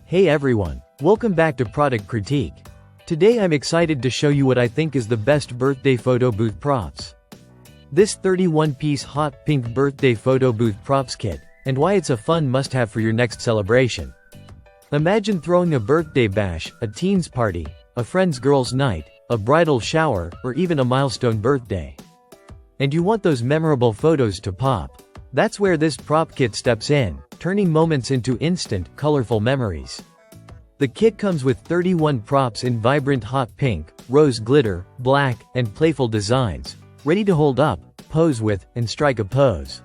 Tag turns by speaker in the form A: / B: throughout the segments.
A: Hey everyone, welcome back to Product Critique. Today I'm excited to show you what I think is the best birthday photo booth props. This 31-piece hot pink birthday photo booth props kit, and why it's a fun must-have for your next celebration. Imagine throwing a birthday bash, a teens party, a friend's girls' night, a bridal shower, or even a milestone birthday. And you want those memorable photos to pop. That's where this prop kit steps in, turning moments into instant, colorful memories. The kit comes with 31 props in vibrant hot pink, rose glitter, black, and playful designs, ready to hold up, pose with, and strike a pose.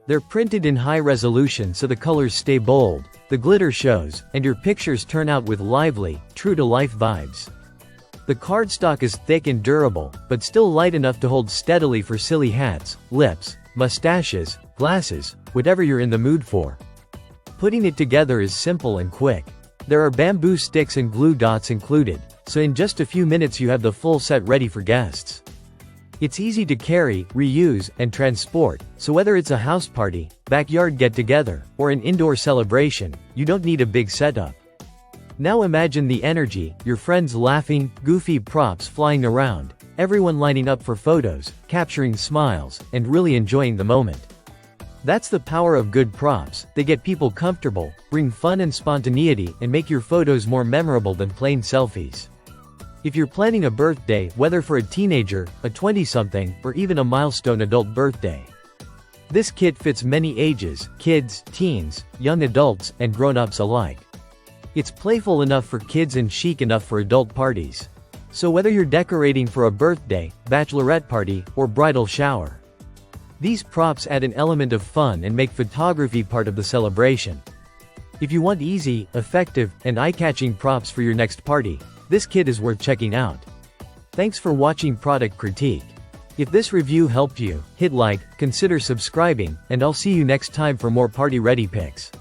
A: They're printed in high resolution so the colors stay bold, the glitter shows, and your pictures turn out with lively, true-to-life vibes. The cardstock is thick and durable, but still light enough to hold steadily for silly hats, lips, mustaches, glasses, whatever you're in the mood for. Putting it together is simple and quick. There are bamboo sticks and glue dots included, so in just a few minutes you have the full set ready for guests. It's easy to carry, reuse, and transport, so whether it's a house party, backyard get-together, or an indoor celebration, you don't need a big setup. Now imagine the energy, your friends laughing, goofy props flying around, everyone lining up for photos, capturing smiles, and really enjoying the moment. That's the power of good props. They get people comfortable, bring fun and spontaneity, and make your photos more memorable than plain selfies. If you're planning a birthday, whether for a teenager, a 20-something, or even a milestone adult birthday, this kit fits many ages, kids, teens, young adults, and grown-ups alike. It's playful enough for kids and chic enough for adult parties. So whether you're decorating for a birthday, bachelorette party, or bridal shower, these props add an element of fun and make photography part of the celebration. If you want easy, effective, and eye-catching props for your next party, this kit is worth checking out. Thanks for watching Product Critique. If this review helped you, hit like, consider subscribing, and I'll see you next time for more party-ready pics.